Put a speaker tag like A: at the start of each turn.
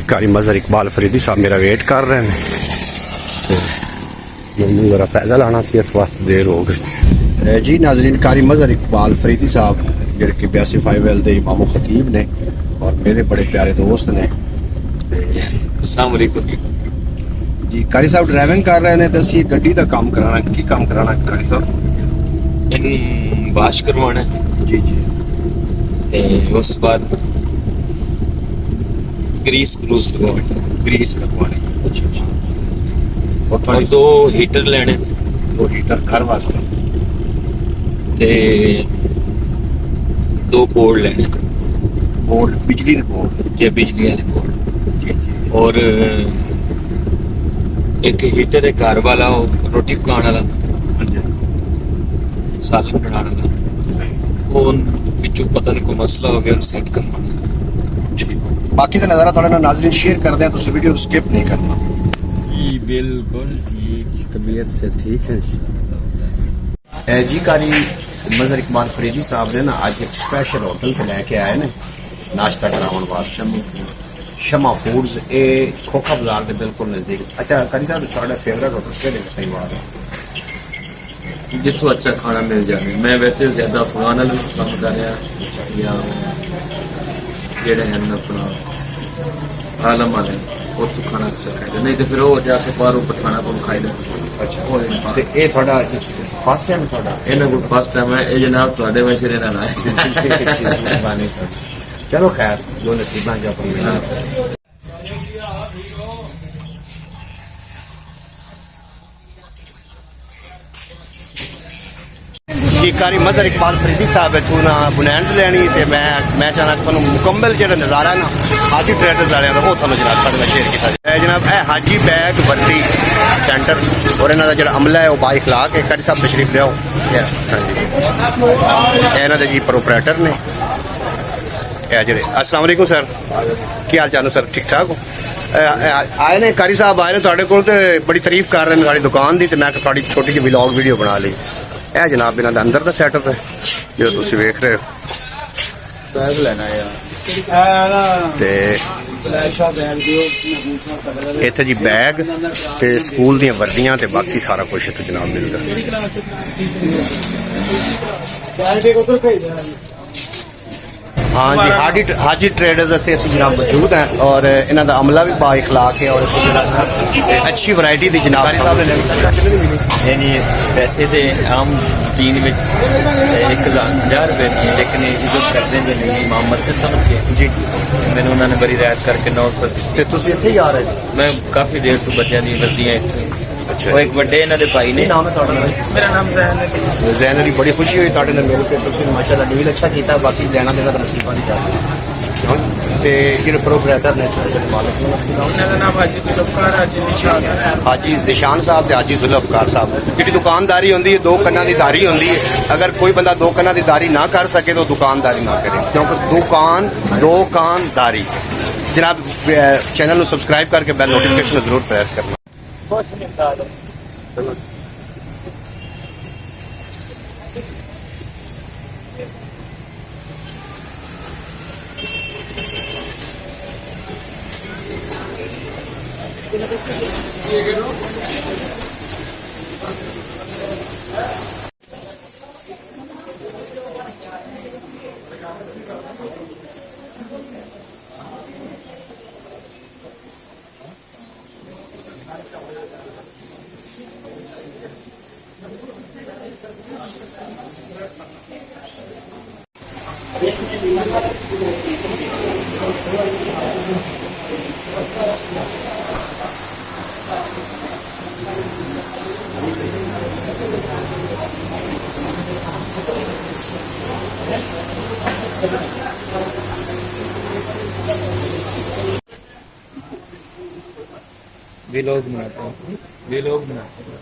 A: कारी मजहर इकबाल फरीदी साहब मेरा वेट कर रहे हैं। मैंने जरा पैदल आना सी, इस वास्ते देर हो गई जी। नाज़रीन, कारी मजहर इकबाल फरीदी साहब जो कि 82 वेल के इमाम खतीब ने और मेरे बड़े प्यारे दोस्त ने।
B: अस्सलाम वालेकुम
A: जी। कारी साहब ड्राइविंग कर रहे हैं तो असी गड्डी का काम कराना, की काम कराना कारी साहब?
B: इन वाश करवाना
A: जी जी।
B: ते उस बाद ग्रीस क्रूज लगवानी।
A: ग्रीस लगवानी। अच्छा अच्छा।
B: और 2 हीटर लेने।
A: 2 हीटर घर वास्ते
B: ते 2 बोर्ड लेने।
A: बोर्ड बिजली के बोर्ड?
B: जे बिजली वाले बोर्ड।
A: जी जी।
B: और एक हीटर है घर वाला, रोटी पकाने वाला, सालन बनाने वाला। वो बिचू पता नहीं कोई मसला हो गया, सेट करवाना।
A: बाकी का नज़ारा थोड़ा ना नाज़रीन शेयर कर दें तो वीडियो स्किप नहीं करना
B: जी। बिल्कुल ठीक,
A: तबीयत से ठीक है जी। कारी मजहर इकबाल फरीदी साहब ने ना आज एक स्पेशल होटल पे लेके आए ने नाश्ता कराने वास्ते। शमा फूड्स, ए खोखा बाजार के बिल्कुल नजदीक। अच्छा कारी साहब, थोड़ा फेवरेट होटल केड़े ने? सही बात है,
B: जिथों अच्छा खाना मिल जाए। मैं वैसे ज्यादा अफगान वाले काम कर रहा या जेड़े हैं अपना आलम वाले, उत्थों खाना अच्छा खाई, नहीं तो फिर वो जाके बाहरों पठाना को खाई दे।
A: अच्छा, ते ए थोड़ा फर्स्ट टाइम थोड़ा?
B: इन्हें को फर्स्ट टाइम है ये जनाब, थोड़े में सिरे ना आए।
A: चलो खैर, जो नसीबा जो अपन जी। कारी मजहर इकबाल फरीदी साहब इतों ना बुनैंस लैनी तो मैं चाहना थोड़ा मुकम्मल जो नज़ारा ना हाजी ट्रेडर्स वाले का वो थोड़ा जनाब थोड़े में शेयर किया जनाब। है हाजी बैग वर्दी सेंटर और इन्हों का जो अमला है वो बाइखलाक है। कारी साहब तशरीफ लियाओ। हाँ जी, इन्हों जी प्रोपरेटर ने जोड़े। अस्सलाम वालेकुम सर, की हाल चाल है सर? ठीक ठाक हो? आए ने कारी साहब आए ने थोड़े को, बड़ी तारीफ कर रहे हैं साड़ी दुकान की, तो मैं थोड़ी छोटी जी व्लॉग वीडियो बना ली। है जनाब इन्हों का अंदर का सैटअप है जो तुम वेख रहे हो। इत्थे जी बैग ते स्कूल दी वर्दियां ते बाकी सारा कुछ इत्थे जनाब मिलता। हाँ जी, हाजी ट्रेडर्स इतने असं जनाब मौजूद हैं और इन्हों का अमला भी बा इखलाक है और अच्छी वैरायटी की जनाब साहब ने।
B: नहीं वैसे तो आम दीन में 1050 रुपए नहीं, लेकिन इज्जत करते हैं इमाम मस्जिद समझ के जी। मैंने उन्होंने बड़ी रियायत करके 900
A: इत्थे ही आ रहे?
B: मैं काफ़ी देर तो बच्चों की वर्दियाँ इतों।
A: अच्छा,
B: वो एक बड़े इन्होंने भाई ने।
A: नाम है?
B: मेरा नाम जैन अली।
A: जैन अली, बड़ी खुशी हुई तुहाडे नाल मिल के। तुसीं माशाअल्लाह डील अच्छा कीता, बाकी लेना देना तो नसीबा नहीं जाता। ते जेहड़े प्रोपरेटर ने मालिक
B: उन्होंने नाम हाजी जुल्फकार, हाजी निशान,
A: हाजी जिशान साहब ते हाजी जुल्फकार साहब। जिहड़ी दुकानदारी होंदी है 2 कन्ना दी दारी होंदी है। अगर कोई बंदा 2 कन्ना दी दारी ना कर सके तो दुकानदारी ना करे, क्योंकि दुकानदारी। जनाब चैनल को सबसक्राइब करके बेल नोटिफिकेशन जरूर प्रेस करना।
B: व्लॉग बनाता हूँ, व्लॉग बनाता हूँ।